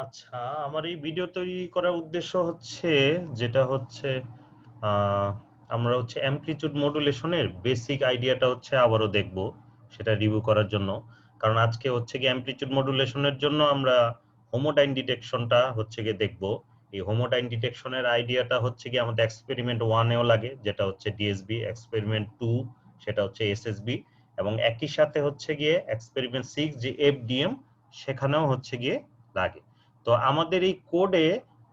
আচ্ছা, আমার এই ভিডিও তৈরি করার উদ্দেশ্য হচ্ছে যেটা হচ্ছে আমরা হচ্ছে অ্যামপ্লিটিউড মডুলেশনের বেসিক আইডিয়াটা হচ্ছে আবারও দেখব সেটা রিভিউ করার জন্য। কারণ আজকে হচ্ছে গিয়ে অ্যামপ্লিটিউড মডুলেশনের জন্য আমরা হোমোটাইন ডিটেকশনটা হচ্ছে গিয়ে দেখব। এই হোমোটাইন ডিটেকশনের আইডিয়াটা হচ্ছে গিয়ে আমাদের এক্সপেরিমেন্ট 1 এও লাগে, যেটা হচ্ছে ডিএসবি, এক্সপেরিমেন্ট 2 সেটা হচ্ছে এসএসবি, এবং একই সাথে হচ্ছে গিয়ে এক্সপেরিমেন্ট 6 যে এফডিএম সেখানেও হচ্ছে গিয়ে লাগে। তো আমাদের এই কোডে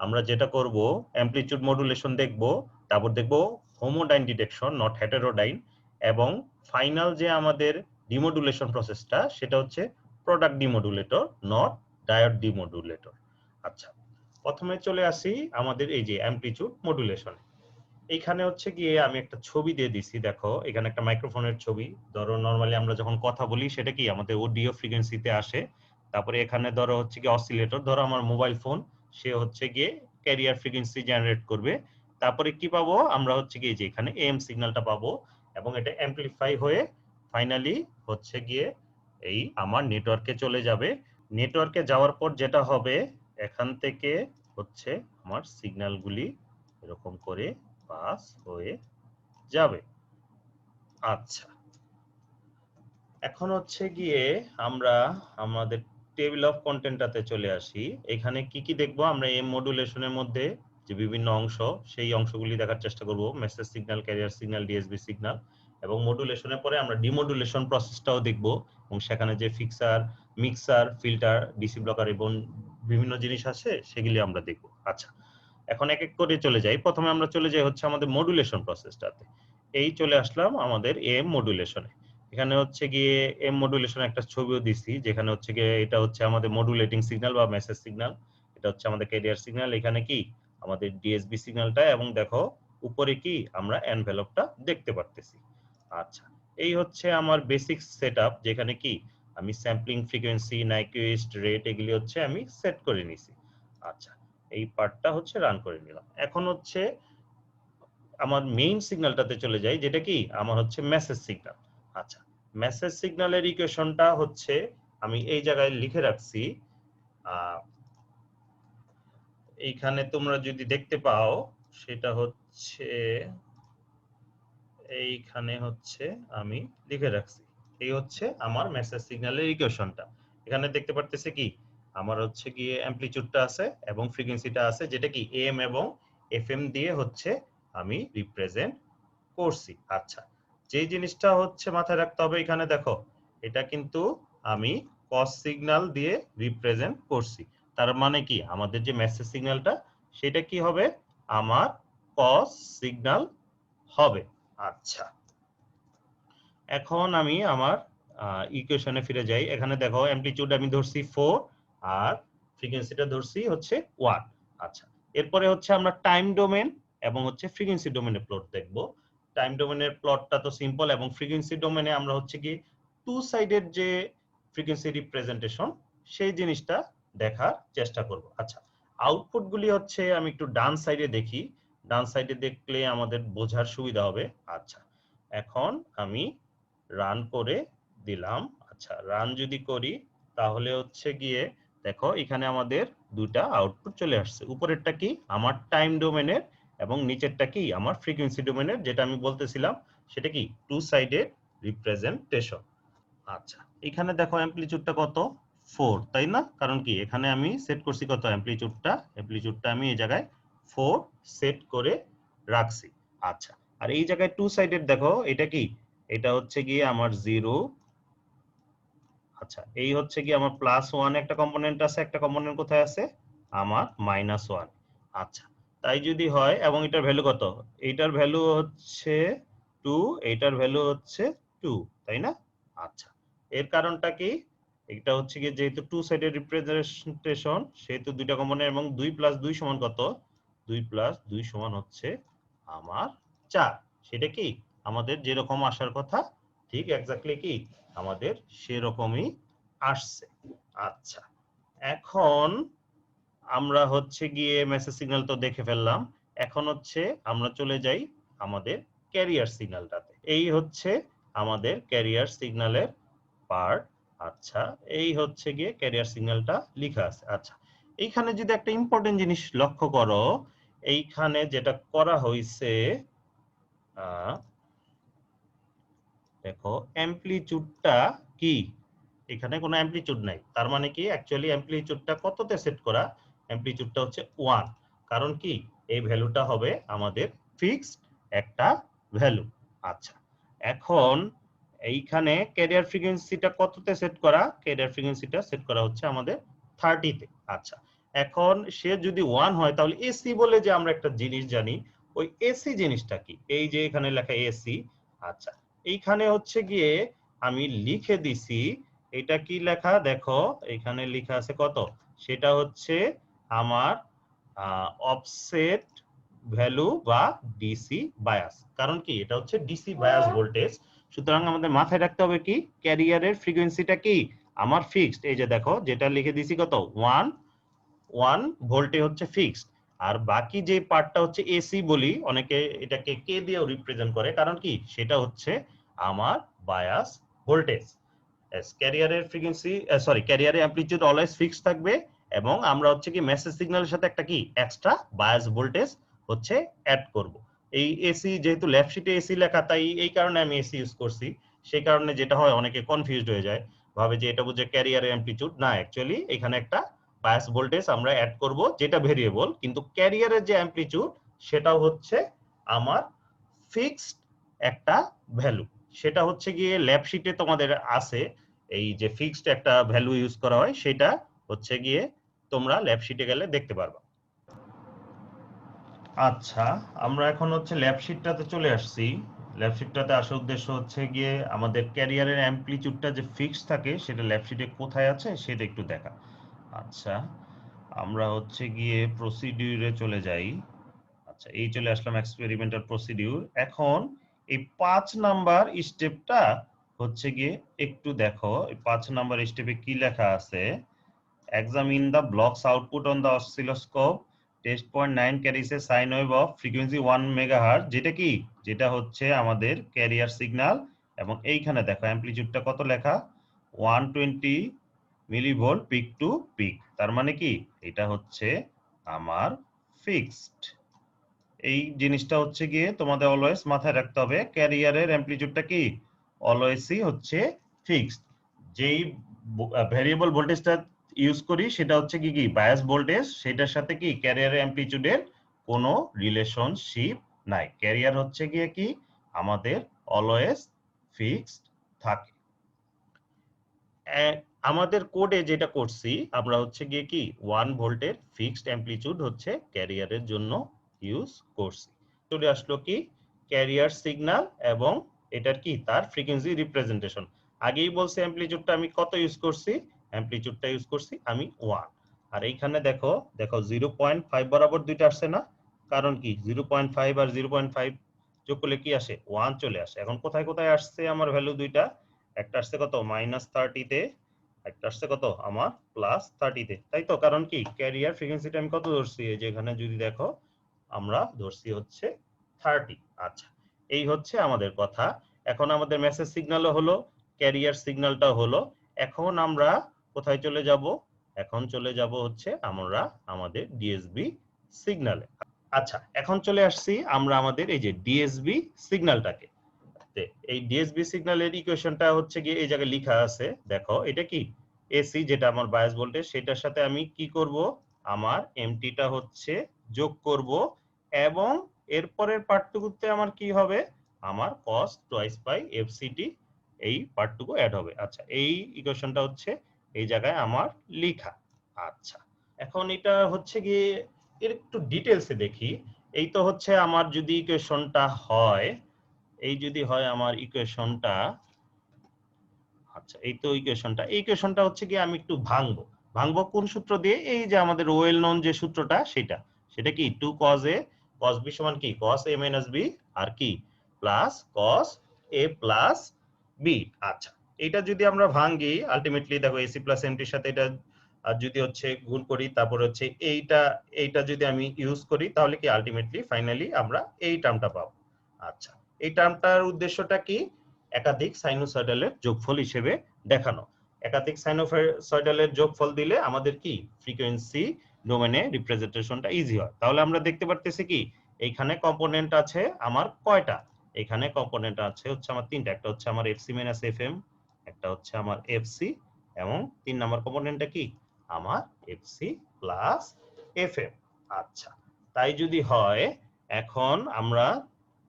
আমরা যেটা করব অ্যামপ্লিটিউড মডুলেশন দেখব, তারপর দেখব হোমোডাইন ডিটেকশন নট হেটেরোডাইন, এবং ফাইনাল যে আমাদের ডিমোডুলেশন প্রসেসটা সেটা হচ্ছে প্রোডাক্ট ডিমোডুলেটর নট ডায়োড ডিমোডুলেটর। আচ্ছা, প্রথমে চলে আসি আমাদের এই যে অ্যামপ্লিটিউড মডুলেশনে। এইখানে হচ্ছে গিয়ে আমি একটা ছবি দিয়ে দিছি, দেখো এখানে একটা মাইক্রোফোনের ছবি। ধরো নরমালি আমরা যখন কথা বলি সেটা কি আমাদের অডিও ফ্রিকোয়েন্সিতে আসে। তারপরে এখানে ধরো হচ্ছে গিয়ে অসিলেটর, ধরো আমার মোবাইল ফোন, সে হচ্ছে গিয়ে ক্যারিয়ার ফ্রিকোয়েন্সি জেনারেট করবে। তারপরে কি পাবো আমরা হচ্ছে গিয়ে যে এখানে এম সিগন্যালটা পাবো, এবং এটা অ্যামপ্লিফাই হয়ে ফাইনালি হচ্ছে গিয়ে এই আমার নেটওয়ার্কে চলে যাবে। নেটওয়ার্কে যাওয়ার পর যেটা হবে, এখান থেকে হচ্ছে আমার সিগন্যালগুলি এরকম করে পাস হয়ে যাবে। আচ্ছা, এখন হচ্ছে গিয়ে আমরা আমাদের টেবিল অফ কন্টেন্টটাতে চলে আসি। এখানে কি কি দেখবো আমরা এই মডুলেশনের মধ্যে, যে বিভিন্ন অংশ, সেই অংশগুলি দেখার চেষ্টা করব। Message signal, career signal, DSB signal, এবং মডুলেশনের পরে আমরা ডিমডুলেশন প্রসেসটাও দেখব, এবং সেখানে যে fixer, mixer, filter, DC blocker এবং বিভিন্ন জিনিস আছে সেগুলি আমরা দেখব। আচ্ছা, এখন এক এক করে চলে যাই। প্রথমে আমরা চলে যাই হচ্ছে আমাদের মডুলেশন প্রসেসটাতে। এই চলে আসলাম আমাদের এম মডুলেশনে। এখানে হচ্ছে গিয়ে এম মডুলেশন একটা ছবিও দিছি, যেখানে হচ্ছে গিয়ে এটা হচ্ছে আমাদের মডুলেটিং সিগন্যাল বা মেসেজ সিগন্যাল, এটা হচ্ছে আমাদের ক্যারিয়ার সিগন্যাল, এখানে কি আমাদের ডিএসবি সিগন্যালটা, এবং দেখো উপরে কি আমরা এনভেলপটা দেখতে পারতেছি। আচ্ছা, এই হচ্ছে আমার বেসিক সেটআপ, যেখানে কি আমি স্যাম্পলিং ফ্রিকোয়েন্সি, নাইকুইস্ট, রেট এগুলি হচ্ছে আমি সেট করে নিছি। আচ্ছা, এই পার্টটা হচ্ছে রান করে নিলাম। এখন হচ্ছে আমার মেইন সিগন্যালটাতে চলে যাই, যেটা কি আমার হচ্ছে মেসেজ সিগন্যাল। আচ্ছা, মেসেজ সিগন্যালের ইকুয়েশনটা হচ্ছে আমি এই জায়গায় লিখে রাখছি। এইখানে তোমরা যদি দেখতে পাও, সেটা হচ্ছে এইখানে হচ্ছে আমি লিখে রাখছি। এই হচ্ছে আমার মেসেজ সিগন্যালের ইকুয়েশনটা। এখানে দেখতে পারতেছে কি আমার হচ্ছে গিয়ে অ্যামপ্লিটিউডটা আছে এবং ফ্রিকোয়েন্সিটা আছে, যেটা কি এম এবং এফএম দিয়ে হচ্ছে আমি রিপ্রেজেন্ট করছি। আচ্ছা, যে জিনিসটা হচ্ছে মাথায় রাখতে হবে, এখানে দেখো এটা কিন্তু আমি কস সিগন্যাল দিয়ে রিপ্রেজেন্ট করছি। তার মানে কি আমাদের যে মেসেজ সিগন্যালটা সেটা কি হবে, আমার কস সিগন্যাল হবে। আচ্ছা, এখন আমি আমার ইকুয়েশনে ফিরে যাই। এখানে দেখো অ্যামপ্লিটিউড আমি ধরছি 4 আর ফ্রিকোয়েন্সিটা ধরছি হচ্ছে 1। আচ্ছা, এরপরে হচ্ছে আমরা টাইম ডোমেন এবং হচ্ছে ফ্রিকোয়েন্সি ডোমেনের প্লট দেখব। টাইম ডোমেনের প্লটটা তো সিম্পল, এবং ফ্রিকোয়েন্সি ডোমেনে আমরা হচ্ছে কি টু সাইডের যে ফ্রিকোয়েন্সি রিপ্রেজেন্টেশন সেই জিনিসটা দেখার চেষ্টা করব। আচ্ছা, আউটপুটগুলি হচ্ছে আমি একটু ডান সাইডে দেখি, ডান সাইডে দেখলে আমাদের বোঝার সুবিধা হবে। আচ্ছা, এখন আমি রান করে দিলাম। আচ্ছা, রান যদি করি তাহলে হচ্ছে গিয়ে দেখো এখানে আমাদের দুটা আউটপুট চলে আসছে। উপরেরটা কি আমার টাইম ডোমেনের, এবং নিচেরটা কি আমার ফ্রিকোয়েন্সি ডোমেনের, যেটা আমি বলতেছিলাম সেটা কি টু সাইডের রিপ্রেজেন্টেশন। আচ্ছা, এখানে দেখো অ্যামপ্লিটিউডটা কত, 4, তাই না? কারণ কি এখানে আমি সেট করছি কত অ্যামপ্লিটিউডটা আমি এই জায়গায় 4 সেট করে রাখছি। আচ্ছা, আর এই জায়গায় টু সাইডের দেখো এটা কি, এটা হচ্ছে গিয়ে আমার 0। আচ্ছা, এই হচ্ছে কি আমার +1 একটা কম্পোনেন্ট আছে, একটা কম্পোনেন্ট কোথায় আছে আমার -1। আচ্ছা, তাই যদি হয়, এবং এটার ভ্যালু কত, এইটার ভ্যালু হচ্ছে 2, এইটার ভ্যালু হচ্ছে 2, তাই না? আচ্ছা, এর কারণটা কি, এটা হচ্ছে কি যেহেতু টু সাইডের রিপ্রেজেন্টেশন সেহেতু দুইটা কম্পোনেন্ট, এবং 2 + 2 সমান কত, 2 + 2 সমান হচ্ছে আমার 4। সেটা কি আমাদের যেরকম আসার কথা ঠিক এক্স্যাক্টলি কি আমাদের সেরকমই আসছে। আচ্ছা, এখন আমরা হচ্ছে গিয়ে মেসেজ সিগন্যাল তো দেখে ফেললাম। এখন হচ্ছে আমরা চলে যাই আমাদের ক্যারিয়ার সিগন্যালটাতে। এই হচ্ছে আমাদের ক্যারিয়ার সিগন্যালের পার্ট। আচ্ছা, এই হচ্ছে গিয়ে ক্যারিয়ার সিগন্যালটা লেখা আছে। আচ্ছা, এইখানে যদি একটা ইম্পর্টেন্ট জিনিস লক্ষ্য করো, এইখানে যেটা করা হয়েছে, দেখো অ্যামপ্লিটিউডটা কি, এখানে কোনো অ্যামপ্লিটিউড নাই, তার মানে কি অ্যাকচুয়ালি অ্যামপ্লিটিউডটা কততে সেট করা, অ্যামপ্লিটিউডটা হচ্ছে 1, কারণ কি এই ভ্যালুটা হবে আমাদের ফিক্সড একটা ভ্যালু। আচ্ছা, এখন এইখানে ক্যারিয়ার ফ্রিকোয়েন্সিটা কততে সেট করা, ক্যারিয়ার ফ্রিকোয়েন্সিটা সেট করা হচ্ছে আমাদের 30 তে। আচ্ছা, এখন সে যদি 1 হয় তাহলে এসি বলে যে আমরা একটা জিনিস জানি, ওই এসি জিনিসটা কি, এই যে এখানে লেখা এসি। আচ্ছা, এইখানে হচ্ছে গিয়ে আমি লিখে দিছি, এটা কি লেখা দেখো, এখানে লেখা আছে কত, সেটা হচ্ছে আমার অফসেট ভ্যালু বা ডিসি বায়াস, কারণ কি এটা হচ্ছে ডিসি বায়াস ভোল্টেজ। সুতরাং আমাদের মাথায় রাখতে হবে কি ক্যারিয়ারের ফ্রিকোয়েন্সিটা কি আমার ফিক্সড, এই যে দেখো যেটা লিখে দিছি কত 1 ভোল্টে হচ্ছে ফিক্সড, আর বাকি যে পার্টটা হচ্ছে এসি বলি, অনেকে এটাকে কে দিয়েও রিপ্রেজেন্ট করে, কারণ কি সেটা হচ্ছে আমার বায়াস ভোল্টেজ। ক্যারিয়ারের ফ্রিকোয়েন্সি ক্যারিয়ারের অ্যামপ্লিটিউড অলওয়েজ ফিক্সড থাকবে, এবং আমরা হচ্ছে কি মেসেজ সিগন্যালের সাথে একটা কি এক্সট্রা বায়াস ভোল্টেজ হচ্ছে অ্যাড করব। এই এসি যেহেতু লেফট শিটে এসি লেখা, তাই এই কারণে আমি এসি ইউজ করছি। সেই কারণে যেটা হয় অনেকে কনফিউজড হয়ে যায়, ভাবে যে এটা বুঝে ক্যারিয়ারের অ্যামপ্লিটিউড, না অ্যাকচুয়ালি এখানে একটা বায়াস ভোল্টেজ আমরা অ্যাড করব যেটা ভেরিয়েবল, কিন্তু ক্যারিয়ারের যে অ্যামপ্লিটিউড সেটাও হচ্ছে আমার ফিক্সড একটা ভ্যালু। সেটা হচ্ছে গিয়ে ল্যাব শিটে তোমাদের আছে, এই যে ফিক্সড একটা ভ্যালু ইউজ করা হয়, সেটা হচ্ছে গিয়ে তোমরা ল্যাব শিটে গেলে দেখতে পারবা। আচ্ছা, আমরা এখন হচ্ছে ল্যাব শিটটাতে চলে আসছি। ল্যাব শিটটাতে আসার উদ্দেশ্য হচ্ছে গিয়ে আমাদের ক্যারিয়ারের অ্যামপ্লিটিউডটা যে ফিক্সড থাকে সেটা ল্যাব শিটে কোথায় আছে সেটা একটু দেখা। আচ্ছা, আমরা হচ্ছে গিয়ে প্রসিডিউরে চলে যাই। আচ্ছা, এই চলে আসলাম এক্সপেরিমেন্টাল প্রসিডিউর। এখন এই 5 নাম্বার স্টেপটা হচ্ছে গিয়ে একটু দেখো, এই 5 নাম্বার স্টেপে কি লেখা আছে, examine the blocks output on the oscilloscope, test point 9 carries a sine wave of frequency 1 megahertz, যেটা কি যেটা হচ্ছে আমাদের ক্যারিয়ার সিগন্যাল, এবং এইখানে দেখো অ্যামপ্লিটিউডটা কত লেখা 120 মিলিভোল্ট পিক টু পিক, তার মানে কি এটা হচ্ছে আমার ফিক্সড। এই জিনিসটা হচ্ছে গিয়ে তোমাদের অলওয়েজ মাথায় রাখতে হবে, ক্যারিয়ারের অ্যামপ্লিটিউডটা কি অলওয়েজই হচ্ছে ফিক্সড। যেই ভেরিয়েবল ভোল্টেজটা ইউজ করি সেটা হচ্ছে কি কি বায়াস ভোল্টেজ, সেটার সাথে কি ক্যারিয়ারের অ্যামপ্লিটিউডের কোনো রিলেশনশিপ নাই। ক্যারিয়ার হচ্ছে গিয়ে কি আমাদের অলওয়েজ ফিক্সড থাকে। আমাদের কোডে যেটা করছি আমরা হচ্ছে গিয়ে কি 1 ভোল্টের ফিক্সড অ্যামপ্লিটিউড হচ্ছে ক্যারিয়ারের জন্য ইউজ করছি। চলে আসলো কি ক্যারিয়ার সিগন্যাল এবং এটার কি তার ফ্রিকোয়েন্সি রিপ্রেজেন্টেশন। আগেই বলছি অ্যামপ্লিটিউডটা আমি কত ইউজ করছি, অ্যামপ্লিটিউডটা ইউজ করছি আমি 1, আর এইখানে দেখো 0.5 বরাবর দুইটা আসছে না, কারণ কি 0.5 আর 0.5 যোগ করলে কি আসে 1 চলে আসে। এখন কোথায় কোথায় আসছে আমার ভ্যালু দুইটা, একটা আসছে কত -30 তে, একটা আসছে কত আমার +30 তে, তাই তো, কারণ কি ক্যারিয়ার ফ্রিকোয়েন্সিটা আমি কত ধরছি, এই যে এখানে যদি দেখো আমরা ধরছি হচ্ছে 30। আচ্ছা, এই হচ্ছে আমাদের কথা। এখন আমাদের মেসেজ সিগন্যালও হলো, ক্যারিয়ার সিগন্যালটা হলো, এখন আমরা কোথায় চলে যাব, এখন চলে যাব হচ্ছে আমরা আমাদের ডিএসবি সিগন্যালে। আচ্ছা, এখন চলে আসছি আমরা আমাদের এই যে ডিএসবি সিগন্যালটাকে। এই ডিএসবি সিগন্যালের ইকুয়েশনটা হচ্ছে গিয়ে এই জায়গায় লেখা আছে, দেখো এটা কি এসি যেটা আমার বায়াস ভোল্টেজ, সেটার সাথে আমি কি করব আমার এমটিটা হচ্ছে যোগ করব, এবং এরপরের পার্টটুকুতে আমার কি হবে আমার cos টুয়াইস বাই এফসিটি এই পার্টটুকু অ্যাড হবে। আচ্ছা, এই ইকুয়েশনটা হচ্ছে এই জায়গায় আমার লেখা। আচ্ছা, এখন এটা হচ্ছে গিয়ে এর একটু ডিটেইলসে দেখি। এই তো হচ্ছে আমার যদি ইকুয়েশনটা হয়, এই যদি হয় আমার ইকুয়েশনটা, আচ্ছা এই তো ইকুয়েশনটা, এই ইকুয়েশনটা হচ্ছে কি আমি একটু ভাঙবো কোন সূত্র দিয়ে, এই যে আমাদের ওয়েল নোন যে সূত্রটা সেটা কি 2 cos a cos b সমান কি cos a minus b আর কি plus cos a plus b। আচ্ছা, এটা যদি আমরা ভাঙি আলটিমেটলি দেখো ac প্লাস mt এর সাথে এটা যদি হচ্ছে গুণ করি, তারপর হচ্ছে এইটা যদি আমি ইউজ করি, তাহলে কি আলটিমেটলি ফাইনালি আমরা এই টার্মটা পাবো। আচ্ছা, এই টার্মটার উদ্দেশ্যটা কি একাধিক সাইনোসয়েডালের যোগফল হিসেবে দেখানো। একাধিক সাইনোসয়েডালের যোগফল দিলে আমাদের কি ফ্রিকোয়েন্সি ডোমেনে রিপ্রেজেন্টেশনটা ইজি হয়। তাহলে আমরা দেখতে পারতেছি কি এইখানে কম্পোনেন্ট আছে আমার কয়টা, এখানে কম্পোনেন্ট আছে হচ্ছে আমার তিনটা, একটা হচ্ছে আমার এফসি মাইনাস এফএম, একটা হচ্ছে আমার এফসি, এবং 3 নাম্বার কম্পোনেন্টটা কি আমার এফসি প্লাস এফএম। আচ্ছা, তাই যদি হয় এখন আমরা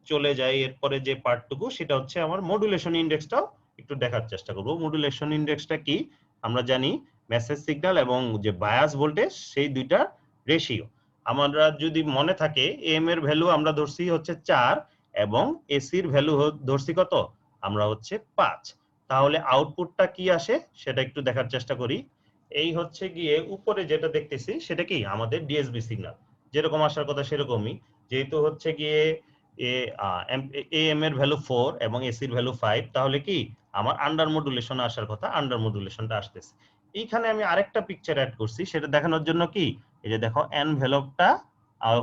চলে যাই এরপরে যে পার্টটুকু, সেটা হচ্ছে আমার মডুলেশন ইন্ডেক্সটাও একটু দেখার চেষ্টা করব। মডুলেশন ইন্ডেক্সটা কি আমরা জানি, মেসেজ সিগন্যাল এবং যে বায়াস ভোল্টেজ সেই দুইটার রেশিও। আমরা যদি মনে থাকে এম এর ভ্যালু আমরা ধরছি হচ্ছে 4 এবং এসির ভ্যালু ধরছি কত আমরা হচ্ছে 5। তাহলে আউটপুটটা কি আসে সেটা একটু দেখার চেষ্টা করি। এই হচ্ছে গিয়ে উপরে যেটা দেখতেছি সেটা কি আমাদের ডিএসবি সিগন্যাল, যেরকম আসার কথা সেরকমই, যেহেতু হচ্ছে গিয়ে এম এর ভ্যালু 4 এবং এসির ভ্যালু 5, তাহলে কি আমার আন্ডার মডুলেশন আসার কথা, আন্ডার মডুলেশনটা আসতেছে। এইখানে আমি আরেকটা পিকচার অ্যাড করছি সেটা দেখানোর জন্য কি, এই যে দেখো এনভেলপটা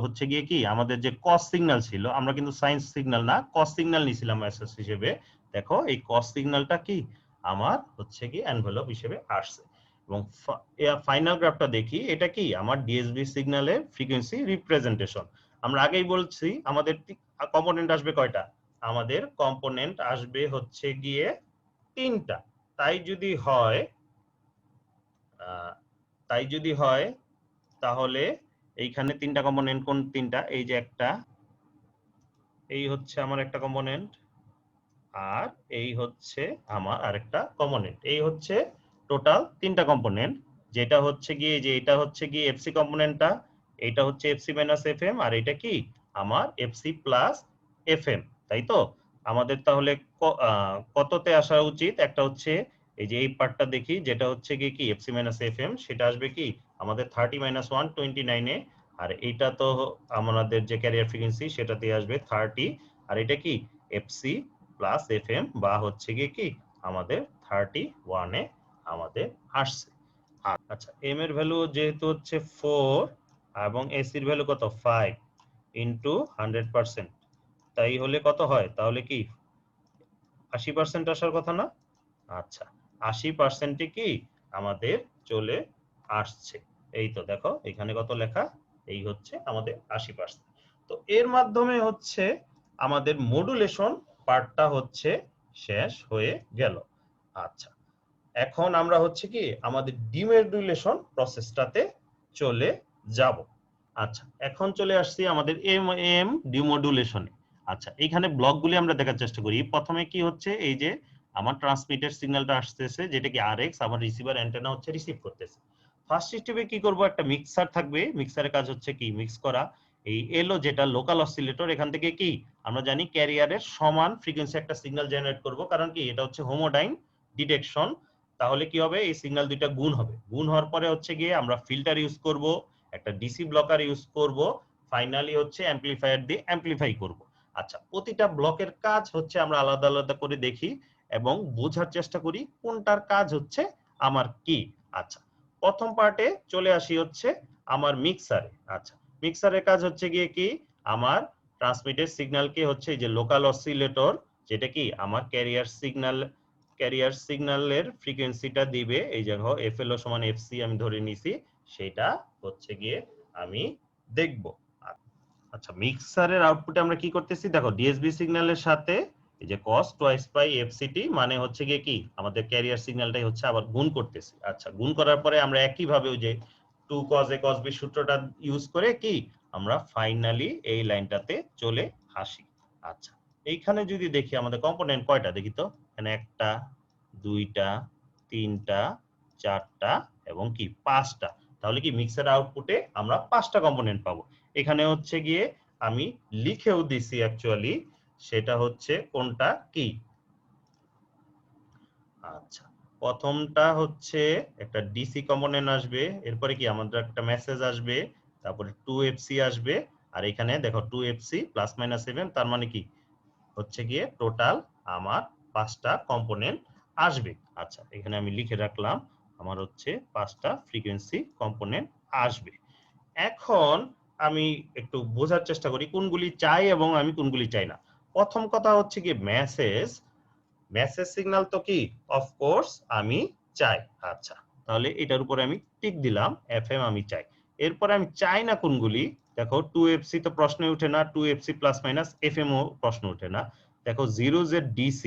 হচ্ছে গিয়ে কি আমাদের যে কস সিগন্যাল ছিল, আমরা কিন্তু সাইন সিগন্যাল না কস সিগন্যাল নিছিলাম এসএস হিসেবে, দেখো এই কস সিগন্যালটা কি আমার হচ্ছে কি এনভেলপ হিসেবে আসছে। এবং ফাইনাল গ্রাফটা দেখি, এটা কি আমার ডিএসবি সিগন্যালের ফ্রিকোয়েন্সি রিপ্রেজেন্টেশন। আমরা আগেই বলছি আমাদের কম্পোনেন্ট আসবে কয়টা, আমাদের কম্পোনেন্ট আসবে হচ্ছে গিয়ে 3টা। তাই যদি হয় তাহলে এইখানে 3টা কম্পোনেন্ট কোন 3টা, এই যে একটা, এই হচ্ছে আমার একটা কম্পোনেন্ট, আর এই হচ্ছে আমার আরেকটা কম্পোনেন্ট, এই হচ্ছে টোটাল 3টা কম্পোনেন্ট। যেটা হচ্ছে গিয়ে যে এটা হচ্ছে গিয়ে এফসি কম্পোনেন্টটা, এটা হচ্ছে এফসি মাইনাস এফএম, আর এটা কি আমার এফসি প্লাস এফএম, তাই তো। আমাদের তাহলে কততে আসা উচিত, একটা হচ্ছে এই যে এই পার্টটা দেখি, যেটা হচ্ছে গিয়ে কি এফসি মাইনাস এফএম, সেটা আসবে কি আমাদের 30 - 1 29 এ, আর এইটা তো আমাদের যে ক্যারিয়ার ফ্রিকোয়েন্সি সেটাতে আসবে 30, আর এটা কি এফসি প্লাস এফএম বা হচ্ছে গিয়ে কি আমাদের 31 এ আমাদের আসছে। আচ্ছা, এম এর ভ্যালু যেহেতু হচ্ছে 4 এবং এসির ভ্যালু কত 5 ইনটু 100%, তাই হলে কত হয়, তাহলে কি 80% আসার কথা না? আচ্ছা, 80% কি আমাদের চলে আসছে। এই তো দেখো এখানে কত লেখা, এই হচ্ছে আমাদের 80%। তো এর মাধ্যমে হচ্ছে আমাদের মডুলেশন পার্টটা হচ্ছে শেষ হয়ে গেল। আচ্ছা, এখন আমরা হচ্ছে কি আমাদের ডিমোডুলেশন প্রসেসটাতে চলে যাব। আচ্ছা, এখন চলে আসছি আমাদের এম ডিমোডুলেশনে। আচ্ছা, এখানে ব্লকগুলি আমরা দেখার চেষ্টা করি। প্রথমে কি হচ্ছে, এই যে আমার ট্রান্সমিটেড সিগন্যালটা আসতেছে, যেটা কি আরএক্স, আমার রিসিভার অ্যান্টেনা হচ্ছে রিসিভ করতেছে। ফার্স্ট স্টেপে কি করব, একটা মিক্সার থাকবে, মিক্সারের কাজ হচ্ছে কি মিক্স করা। এই এলও যেটা লোকাল অসিলেটর, এখান থেকে কি আমরা জানি ক্যারিয়ারের সমান ফ্রিকোয়েন্সি একটা সিগন্যাল জেনারেট করব, কারণ কি এটা হচ্ছে হোমোডাইন ডিটেকশন। তাহলে কি হবে, এই সিগন্যাল দুইটা গুণ হবে, গুণ হওয়ার পরে হচ্ছে গিয়ে আমরা ফিল্টার ইউজ করব, একটা ডিসি ব্লকার ইউজ করব, ফাইনালি হচ্ছে অ্যাম্পলিফায়ার দিয়ে অ্যাম্পলিফাই করব। আচ্ছা, প্রতিটা ব্লকের কাজ হচ্ছে আমরা আলাদা আলাদা করে দেখি এবং বোঝার চেষ্টা করি কোনটার কাজ হচ্ছে আমার কি। আচ্ছা, প্রথম পার্টে চলে আসি হচ্ছে আমার মিক্সারে। আচ্ছা, মিক্সারের কাজ হচ্ছে গিয়ে কি আমার ট্রান্সমিটেড সিগন্যালকে হচ্ছে এই যে লোকাল অসিলেটর, যেটা কি আমার ক্যারিয়ার সিগন্যালের ফ্রিকোয়েন্সিটা দিবে, এই দেখো এফএলও সমান এফসি আমি ধরে নিছি, সেটা হচ্ছে গিয়ে আমি দেখব। আচ্ছা, মিক্সারের আউটপুটে আমরা কি করতেছি, দেখো ডিএসবি সিগন্যালের সাথে এই যে cos টুয়াইস পাই এফসিটি মানে হচ্ছে গিয়ে কি আমাদের ক্যারিয়ার সিগন্যালটাই হচ্ছে আবার গুণ করতেছি। আচ্ছা, গুণ করার পরে আমরা একই ভাবে ওই যে 2 cos a cos b সূত্রটা ইউজ করে কি আমরা ফাইনালি এই লাইনটাতে চলে আসি। আচ্ছা, এইখানে যদি দেখি আমাদের কম্পোনেন্ট কয়টা দেখি তো, এখানে একটা, দুইটা, তিনটা, চারটা এবং কি 5টা। তাহলে কি মিক্সার আউটপুটে আমরা 5টা কম্পোনেন্ট পাবো। এখানে হচ্ছে গিয়ে আমি লিখেও দিছি অ্যাকচুয়ালি, সেটা হচ্ছে কোনটা কি। আচ্ছা, প্রথমটা হচ্ছে একটা ডিসি কম্পোনেন্ট আসবে, এরপরে কি আমাদের একটা মেসেজ আসবে, তারপরে 2fc আসবে, আর এখানে দেখো 2fc প্লাস মাইনাস 7, তার মানে কি হচ্ছে গিয়ে টোটাল আমার 5টা কম্পোনেন্ট আসবে। আচ্ছা, এখানে আমি লিখে রাখলাম আমার হচ্ছে 5টা ফ্রিকোয়েন্সি কম্পোনেন্ট আসবে। এখন আমি একটু বোঝার চেষ্টা করি কোনগুলি চাই এবং আমি কোনগুলি চাই না। প্রথম কথা হচ্ছে কি মেসেজ সিগন্যাল তো কি অফকোর্স আমি চাই। আচ্ছা, তাহলে এটার উপরে আমি টিক দিলাম, এফএম আমি চাই। এরপরে আমি চাই না কোনগুলি, দেখো 2fc তো প্রশ্নই ওঠে না, 2fc প্লাস মাইনাস fm ও প্রশ্ন ওঠে না। দেখো 0z-dc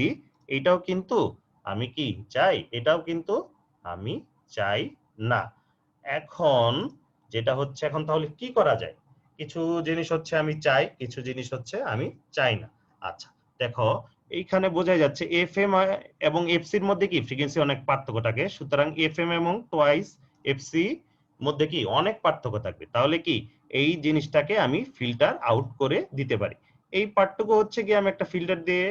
এটাও কিন্তু আমি কি চাই, এটাও কিন্তু আমি চাই না। এখন যেটা হচ্ছে, এখন তাহলে কি করা যায়? কিছু জিনিস হচ্ছে আমি চাই, কিছু জিনিস হচ্ছে আমি চাই না। আচ্ছা দেখো এইখানে বোঝা যাচ্ছে এফএম এবং এফসির মধ্যে কি ফ্রিকোয়েন্সি অনেক পার্থক্য থাকে, সুতরাং এফএম এবং টোয়াইস এফসি মধ্যে কি অনেক পার্থক্য থাকবে। তাহলে কি এই জিনিসটাকে আমি ফিল্টার আউট করে দিতে পারি। এই পার্থক্য হচ্ছে কি আমি একটা ফিল্টার দিয়ে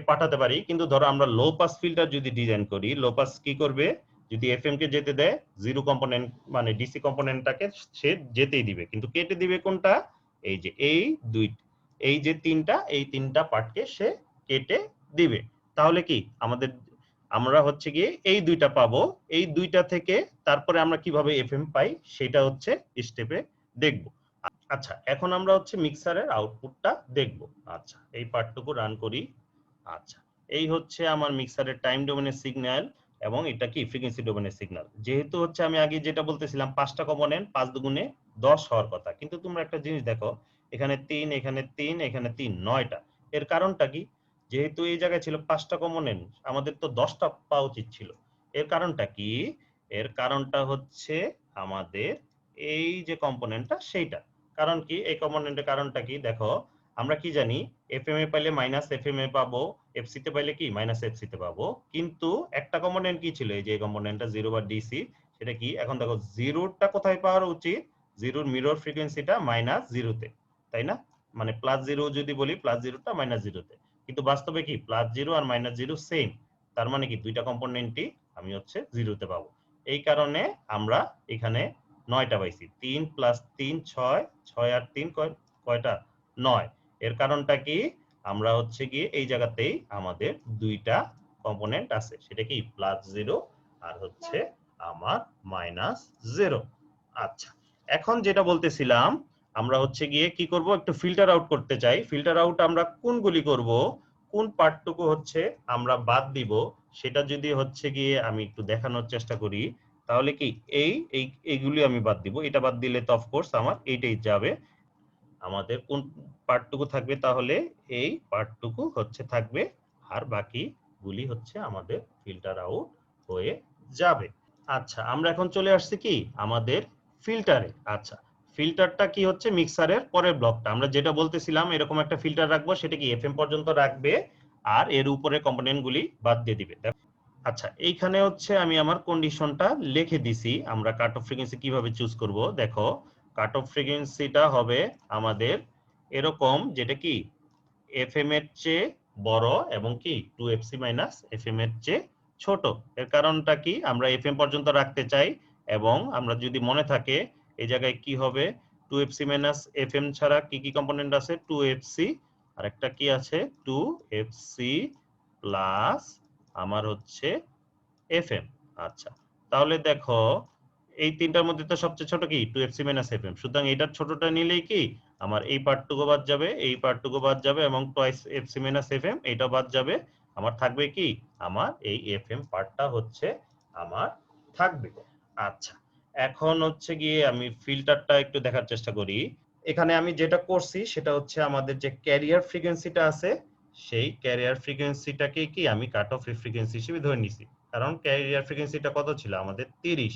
পাঠাতে পারি, কিন্তু ধরো আমরা লো পাস ফিল্টার যদি ডিজাইন করি, লো পাস কি করবে, যদি এফএম কে যেতে দেয় জিরো কম্পোনেন্ট মানে ডিসি কম্পোনেন্টটাকে সে যেতেই দিবে, কিন্তু কেটে দিবে কোনটা, এই যে এই দুই, এই যে এই তিনটা পার্টকে সে কেটে দিবে। তাহলে কি আমাদের, আমরা হচ্ছে গিয়ে এই দুইটা পাবো, এই দুইটা থেকে তারপরে আমরা কিভাবে এফএম পাই সেটা হচ্ছে স্টেপে দেখব। আচ্ছা এখন আমরা হচ্ছে মিক্সারের আউটপুটটা দেখব। আচ্ছা এই পার্টটুকু রান করি। আচ্ছা এই হচ্ছে আমার মিক্সারের টাইম ডোমেনের সিগন্যাল এবং এটা কি ফ্রিকোয়েন্সি ডোমেনের সিগন্যাল। যেহেতু হচ্ছে আমি আগে যেটা বলতেছিলাম 5টা কম্পোনেন্ট 5 দুগুণে 10 হওয়ার কথা, কিন্তু তোমরা একটা জিনিস দেখো এখানে 3 এখানে 3 এখানে 3 9টা। এর কারণটা কি, যেহেতু এই জায়গায় ছিল 5টা কম্পোনেন্ট, আমাদের তো 10টা পাওয়া উচিত ছিল। এর কারণটা কি, এর কারণটা হচ্ছে আমাদের এই যে কম্পোনেন্টটা সেইটা। কারণ কি, এই কম্পোনেন্টের কারণটা কি, দেখো আমরা কি জানি এফএম এ পাইলে মাইনাস এফএম এ পাবো, এফসি তে পাইলে কি মাইনাস এফসি তে পাবো, কিন্তু একটা কম্পোনেন্ট কি ছিল, এই যে কম্পোনেন্টটা জিরো বা ডিসি, সেটা কি, এখন দেখো জিরোটা কোথায় পাওয়ার উচিত, জিরোর মিরর ফ্রিকোয়েন্সিটা মাইনাস জিরোতে, তাই না? মানে প্লাস জিরো যদি বলি, প্লাস জিরোটা মাইনাস জিরোতে, কিন্তু বাস্তবে কি প্লাস জিরো আর মাইনাস জিরো সেম, তার মানে কি দুইটা কম্পোনেন্টই আমি হচ্ছে জিরোতে পাবো। এই কারণে আমরা এখানে 9টা পাইছি, 3 প্লাস 3 6, 6 আর 3 কয়টা, 9। এর কারণটা কি, আমরা হচ্ছে গিয়ে এই জায়গাতেই আমাদের দুইটা কম্পোনেন্ট আছে, সেটা কি প্লাস জিরো আর হচ্ছে আমার মাইনাস জিরো। আচ্ছা এখন যেটা বলতেছিলাম, আমরা হচ্ছে গিয়ে কি করব, একটু ফিল্টার আউট করতে চাই। ফিল্টার আউট আমরা কোনগুলি করব, কোন পার্টটুকু হচ্ছে আমরা বাদ দিব, সেটা যদি হচ্ছে গিয়ে আমি একটু দেখানোর চেষ্টা করি, তাহলে কি এইগুলি আমি বাদ দিব। এটা বাদ দিলে তো অফকোর্স আমার এইটাই যাবে। আমাদের কোন পার্টটুকু থাকবে, তাহলে এই পার্টটুকু হচ্ছে থাকবে, আর বাকিগুলি হচ্ছে আমাদের ফিল্টার আউট হয়ে যাবে। আচ্ছা আমরা এখন চলে আসছি কি আমাদের ফিল্টারে। আচ্ছা ফিল্টারটা কি হচ্ছে মিক্সারের পরের ব্লকটা, আমরা যেটা বলতেছিলাম এরকম একটা ফিল্টার রাখবো, সেটা কি এফএম পর্যন্ত রাখবে আর এর উপরে কম্পোনেন্টগুলি বাদ দিয়ে দিবে। আচ্ছা এইখানে হচ্ছে আমি আমার কন্ডিশনটা লিখে দিছি, আমরা কাট অফ ফ্রিকোয়েন্সি কিভাবে চুজ করব। দেখো কাট অফ ফ্রিকোয়েন্সিটা হবে আমাদের এরকম, যেটা কি এফএম এর চেয়ে বড় এবং কি 2fc মাইনাস এফএম এর চেয়ে ছোট। এর কারণটা কি, আমরা এফএম পর্যন্ত রাখতে চাই, এবং আমরা যদি মনে থাকে এই জায়গায় কি হবে, 2fc মাইনাস এফএম ছাড়া কি কি কম্পোনেন্ট আছে, 2fc আর একটা কি আছে 2fc প্লাস আমার হচ্ছে এফএম। আচ্ছা তাহলে দেখো এই তিনটার মধ্যে তো সবচেয়ে ছোট কি 2fc মাইনাস এফএম, সুতরাং এটার ছোটটা নিলেই কি আমার এই পার্টটুকু বাদ যাবে, এই পার্টটুকু বাদ যাবে, এবং টুয়াইস এফসি মাইনাস এফএম এটা বাদ যাবে। আমার থাকবে কি, আমার এই এফএম পার্টটা হচ্ছে আমার থাকবে। আচ্ছা এখন হচ্ছে গিয়ে আমি ফিল্টারটা একটু দেখার চেষ্টা করি। এখানে আমি যেটা করছি সেটা হচ্ছে আমাদের যে ক্যারিয়ার ফ্রিকোয়েন্সিটা আছে, সেই ক্যারিয়ার ফ্রিকোয়েন্সিটাকে কি আমি কাট অফ ফ্রিকোয়েন্সি হিসেবে ধরে নিছি, কারণ ক্যারিয়ার ফ্রিকোয়েন্সিটা কত ছিল আমাদের 30।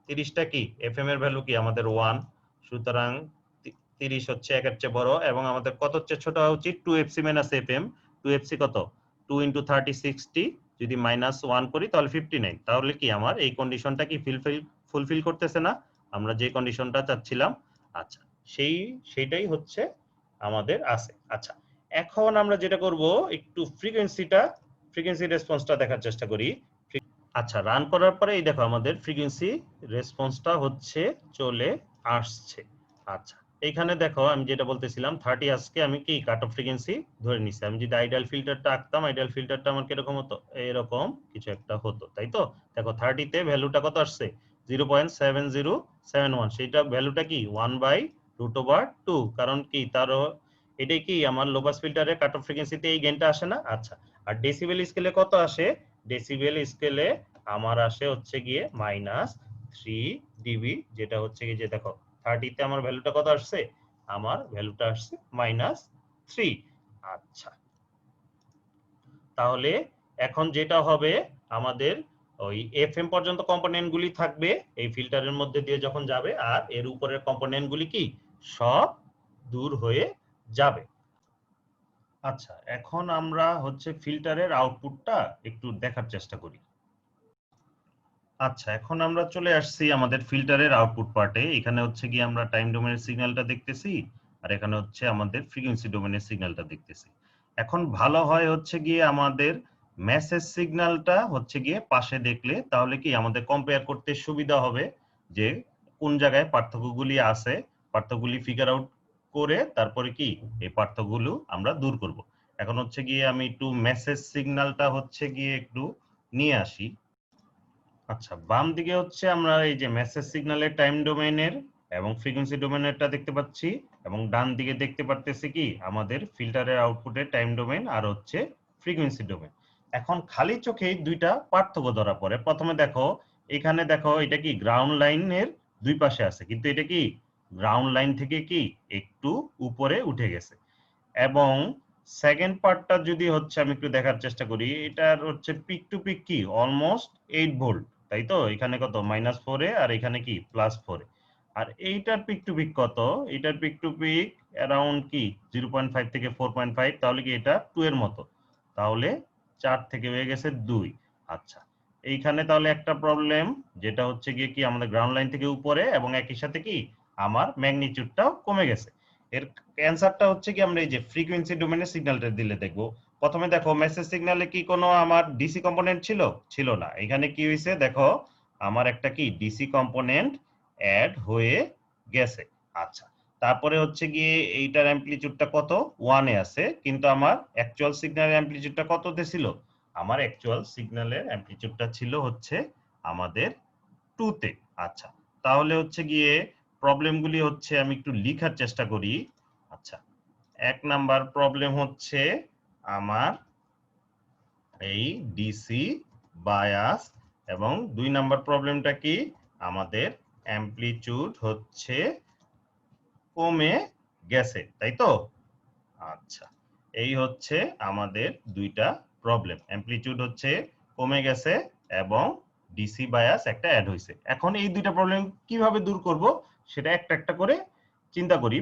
30টা কি এফএম এর ভ্যালু কি আমাদের 1, সুতরাং 30 হচ্ছে একের চেয়ে বড়, এবং আমাদের কত চেয়ে ছোট হওয়া উচিত 2fc মাইনাস এফএম। 2fc কত, 2 ইন্টু 30 60, যদি মাইনাস 1 করি তাহলে 59। তাহলে কি আমার এই কন্ডিশনটা কি ফুলফিল করতেছে না, আমরা যে কন্ডিশনটা চাচ্ছিলাম। আচ্ছা সেইটাই হচ্ছে আমাদের আছে। আচ্ছা এখন আমরা যেটা করব, একটু ফ্রিকোয়েন্সি রেসপন্সটা দেখার চেষ্টা করি। আচ্ছা রান করার পরে এই দেখো আমাদের ফ্রিকোয়েন্সি রেসপন্সটা হচ্ছে চলে আসছে। আচ্ছা এইখানে দেখো আমি যেটা বলতেছিলাম 30 আজকে আমি কি কাট অফ ফ্রিকোয়েন্সি ধরে নিছি। আমি যদি আইডিয়াল ফিল্টারটা আঁকতাম, আইডিয়াল ফিল্টারটা আমার কিরকম হতো, এরকম কিছু একটা হতো, তাই তো? দেখো 30 তে ভ্যালুটা কত আসছে 0.7071, সেইটা ভ্যালুটা কি 1/√2, কারণ কি তার এটাই কি আমার লো পাস ফিল্টারের কাট অফ ফ্রিকোয়েন্সিতে এই গেইনটা আসে না। আচ্ছা আর ডেসিবেল স্কেলে কত আসে, ডেসিবেল স্কেলে আমার আসে হচ্ছে গিয়ে -3 ডিবি, যেটা হচ্ছে কি যে দেখো 30 তে আমার ভ্যালুটা কত আসছে? আমার ভ্যালুটা আসছে -3। আচ্ছা, তাহলে এখন যেটা হবে আমাদের ওই এফএম পর্যন্ত কম্পোনেন্ট গুলি থাকবে এই ফিল্টারের মধ্যে দিয়ে যখন যাবে, আর এর উপরের কম্পোনেন্ট গুলি কি সব দূর হয়ে যাবে। আচ্ছা, এখন আমরা হচ্ছে ফিল্টারের আউটপুটটা একটু দেখার চেষ্টা করি। আচ্ছা, এখন আমরা চলে আসছি আমাদের ফিল্টারের আউটপুট পার্টে। এখানে হচ্ছে গিয়ে আমরা টাইম ডোমেনের সিগন্যালটা দেখতেছি, আর এখানে হচ্ছে আমাদের ফ্রিকোয়েন্সি ডোমেনের সিগন্যালটা দেখতেছি। এখন ভালো হয় হচ্ছে গিয়ে আমাদের মেসেজ সিগন্যালটা হচ্ছে গিয়ে পাশে দেখলে, তাহলে কি আমাদের কম্পেয়ার করতে সুবিধা হবে যে কোন জায়গায় পার্থক্যগুলি আছে, পার্থক্যগুলি ফিগার আউট করে তারপরে কি এই পার্থক্যগুলো আমরা দূর করব। এখন হচ্ছে গিয়ে আমি একটু মেসেজ সিগন্যালটা হচ্ছে গিয়ে একটু নিয়ে আসি। আচ্ছা, বাম দিকে হচ্ছে আমরা এই যে মেসেজ সিগন্যালের টাইম ডোমেইনের এবং ফ্রিকোয়েন্সি ডোমেইনেরটা দেখতে পাচ্ছি, এবং ডান দিকে দেখতে পারতেছি কি আমাদের ফিল্টারের আউটপুটের টাইম ডোমেইন আর হচ্ছে ফ্রিকোয়েন্সি ডোমেইন। এখন খালি চোখেই দুইটা পার্থক্য ধরা পড়ে। প্রথমে দেখো, এখানে দেখো এটা কি গ্রাউন্ড লাইনের দুই পাশে আছে, কিন্তু এটা কি গ্রাউন্ড লাইন থেকে কি একটু উপরে উঠে গেছে। এবং সেকেন্ড পার্টটা যদি হচ্ছে আমি একটু দেখার চেষ্টা করি, এটার হচ্ছে পিক টু পিক কি অলমোস্ট 8 ভোল্ট, তাই তো? এখানে কত -4 এ, আর এখানে কি +4 এ। আর এইটার পিক টু পিক কত? এটার পিক টু পিক অ্যারাউন্ড কি 0.5 থেকে 4.5, তাহলে কি এটা 2 এর মতো। তাহলে 4 থেকে হয়ে গেছে 2। আচ্ছা, এইখানে তাহলে একটা প্রবলেম, যেটা হচ্ছে গিয়ে কি আমাদের গ্রাউন্ড লাইন থেকে উপরে, এবং একই সাথে কি আমার ম্যাগনিটিউডটাও কমে গেছে। এর অ্যান্সারটা হচ্ছে কি আমরা এই যে ফ্রিকোয়েন্সি ডোমেইনের সিগন্যালটা দিলে দেখব। প্রথমে দেখো, মেসেজ সিগন্যালে কি কোনো আমার ডিসি কম্পোনেন্ট ছিল? ছিল না। এখানে কি হইছে দেখো, আমার একটা কি ডিসি কম্পোনেন্ট অ্যাড হয়ে গেছে। আচ্ছা, তারপরে হচ্ছে গিয়ে এইটার অ্যামপ্লিটিউডটা কত? 1 এ আছে, কিন্তু আমার অ্যাকচুয়াল সিগন্যালের অ্যামপ্লিটিউডটা কততে ছিল? আমার অ্যাকচুয়াল সিগন্যালের অ্যামপ্লিটিউডটা ছিল হচ্ছে আমাদের 2 তে। আচ্ছা, তাহলে হচ্ছে গিয়ে প্রবলেমগুলি হচ্ছে আমি একটু লিখার চেষ্টা করি। আচ্ছা, 1 নাম্বার প্রবলেম হচ্ছে আমার এই ডিসি বায়াস, এবং 2 নাম্বার প্রবলেমটা কি আমাদের অ্যামপ্লিটিউড হচ্ছে কমে গেছে, তাই তো? আচ্ছা, এই হচ্ছে আমাদের দুইটা প্রবলেম। অ্যামপ্লিটিউড হচ্ছে কমে গেছে এবং ডিসি বায়াস একটা অ্যাড হইছে। এখন এই দুইটা প্রবলেম কিভাবে দূর করব সেটা একটা একটা করে চিন্তা করি।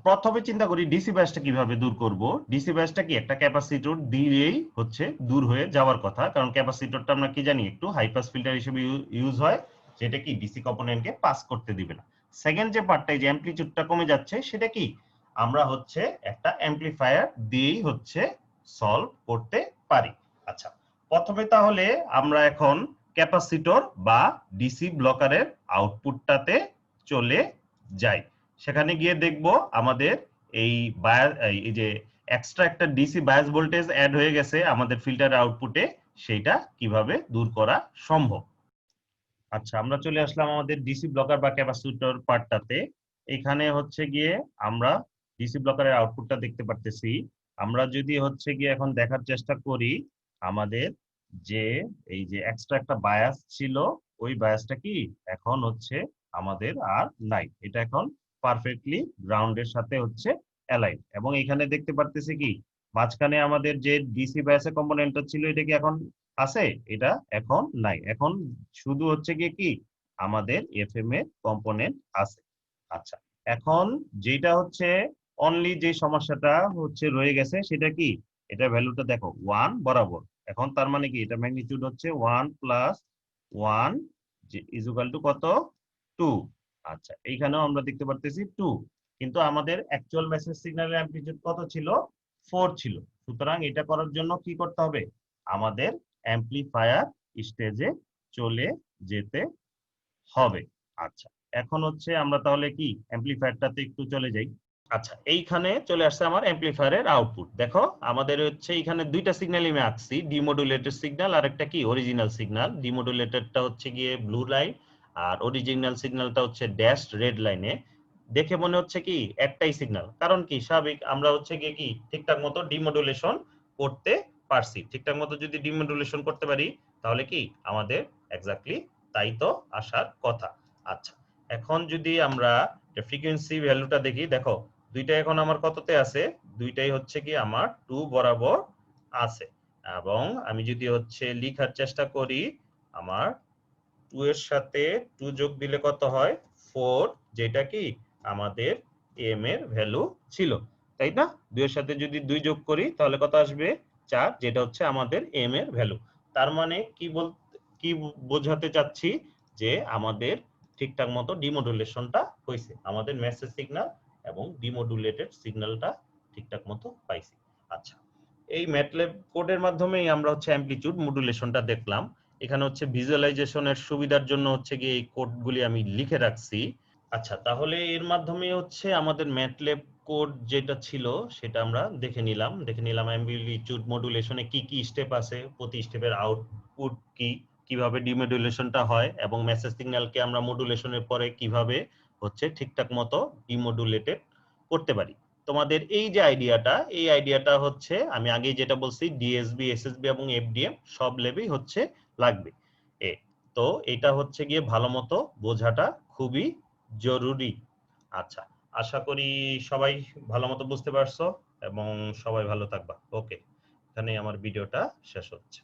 প্রথমে চিন্তা করি ডিসি বায়াসটা কিভাবে দূর করব। ডিসি বায়াসটা কি একটা ক্যাপাসিটর দিয়েই হচ্ছে দূর হয়ে যাওয়ার কথা, কারণ ক্যাপাসিটরটা আমরা কি জানি একটু হাই পাস ফিল্টার হিসেবে ইউজ হয়, যেটা কি ডিসি কম্পোনেন্টকে পাস করতে দিবে না। সেকেন্ড যে পার্টটা, যে অ্যামপ্লিটিউডটা কমে যাচ্ছে, সেটা কি আমরা হচ্ছে একটা অ্যামপ্লিফায়ার দিয়েই হচ্ছে সলভ করতে পারি। আচ্ছা, প্রথমে তাহলে আমরা এখন ক্যাপাসিটর বা ডিসি ব্লকারের আউটপুটটাতে চলে যাই। সেখানে গিয়ে দেখব আমাদের এই এই যে এক্সট্রা একটা ডিসি বায়াস ভোল্টেজ অ্যাড হয়ে গেছে আমাদের ফিল্টারের আউটপুটে, সেইটা কিভাবে দূর করা সম্ভব। আচ্ছা, আমরা চলে আসলাম আমাদের ডিসি ব্লকার বা ক্যাপাসিটর পার্টটাতে। এখানে হচ্ছে গিয়ে আমরা ডিসি ব্লকারের আউটপুটটা দেখতে পারতেছি। আমরা যদি হচ্ছে গিয়ে এখন দেখার চেষ্টা করি, আমাদের যে এই যে এক্সট্রা একটা বায়াস ছিল, ওই বায়াসটা কি এখন হচ্ছে আমাদের আর নাই। এটা এখন পারফেক্টলি গ্রাউন্ডের সাথে হচ্ছে অ্যালাইন, এবং এখানে দেখতে পারতেছি কি মাঝখানে আমাদের যে ডিসি বায়াসের কম্পোনেন্টটা ছিল, এটা কি এখন আছে? এটা এখন নাই। এখন শুধু হচ্ছে গিয়ে কি আমাদের এফএম এর কম্পোনেন্ট আছে। আচ্ছা, এখন যেটা হচ্ছে অনলি যে সমস্যাটা হচ্ছে রয়ে গেছে, সেটা কি এটা ভ্যালুটা দেখো 1 বরাবর। এখন তার মানে কি এটা ম্যাগনিটিউড হচ্ছে 1 প্লাস 1 যে ইজ ইকুয়াল টু কত? 2। আচ্ছা, এইখানেও আমরা দেখতে পারতেছি 2, কিন্তু আমাদের অ্যাকচুয়াল মেসেজ সিগন্যালের অ্যামপ্লিটিউড কত ছিল? 4 ছিল। সুতরাং এটা করার জন্য কি করতে হবে? আমাদের অ্যামপ্লিফায়ার স্টেজে চলে যেতে হবে। আচ্ছা, এখন হচ্ছে আমরা তাহলে কি অ্যামপ্লিফায়ারটাতে একটু চলে যাই। আচ্ছা, এইখানে চলে আসছে আমার অ্যামপ্লিফায়ারের আউটপুট। দেখো, আমাদের হচ্ছে এখানে দুইটা সিগন্যালই আমি আঁকছি, ডিমোডুলেটেড সিগন্যাল আর একটা কি অরিজিনাল সিগন্যাল। ডিমোডুলেটেডটা হচ্ছে গিয়ে ব্লু লাইন, আর অরিজিনাল সিগন্যালটা হচ্ছে ড্যাশড রেড লাইনে। দেখে মনে হচ্ছে কি একটাই সিগন্যাল, কারণ কি স্বাভাবিক আমরা হচ্ছে গিয়ে কি ঠিকঠাক মতো ডিমোডুলেশন করতে পারছি। ঠিকঠাক মতো যদি ডিমোডুলেশন করতে পারি, তাহলে কি আমাদের এক্স্যাক্টলি তাই তো আসার কথা। আচ্ছা, এখন যদি আমরা ফ্রিকোয়েন্সি ভ্যালুটা দেখি, দেখো দুইটা এখন আমার কততে আছে, দুইটাই হচ্ছে কি আমার 2 বরাবর আছে। এবং আমি যদি হচ্ছে লেখার চেষ্টা করি, আমার 2 এর সাথে 2 যোগ দিলে কত হয় 4, যেটা কি আমাদের এম এর ভ্যালু ছিল, তাই না? 2 এর সাথে যদি 2 যোগ করি তাহলে কত আসবে 4, যেটা হচ্ছে আমাদের এম এর ভ্যালু। তার মানে কি বোঝাতে চাচ্ছি, যে আমাদের ঠিকঠাক মতো ডিমোডুলেশনটা হয়েছে, আমাদের মেসেজ সিগন্যাল এবং ডিমোডুলেটেড সিগন্যালটা ঠিকঠাক মতো পাইছি। আচ্ছা, এই ম্যাটল্যাব কোডের মাধ্যমেই আমরা হচ্ছে অ্যামপ্লিটিউড মডুলেশনটা দেখলাম। এখানে হচ্ছে ভিজুয়ালাইজেশনের সুবিধার জন্য হচ্ছে গিয়ে এই কোডগুলি আমি লিখে রাখছি। আচ্ছা, তাহলে এর মাধ্যমে হচ্ছে আমাদের ম্যাটল্যাব কোড যেটা ছিল সেটা আমরা দেখে নিলাম অ্যামপ্লিটিউড মডুলেশনে কি কি স্টেপ আছে, প্রতি স্টেপের আউটপুট কি, কিভাবে ডিমোডুলেশনটা হয়, এবং মেসেজ সিগন্যালকে আমরা মডুলেশনের পরে কিভাবে হচ্ছে ঠিকঠাক মতো ডিমোডুলেটেড করতে পারি। তোমাদের এই যে আইডিয়াটা হচ্ছে আমি আগেই যেটা বলছি, ডিএসবি, এসএসবি এবং এফডিএম সব লেভেই হচ্ছে লাগবে। তো এটা হচ্ছে গিয়ে ভালো মতো বোঝাটা খুবই জরুরি। আচ্ছা, আশা করি সবাই ভালো মতো বুঝতে পারছো এবং সবাই ভালো থাকবা। ওকে, এখানেই আমার ভিডিওটা শেষ হচ্ছে।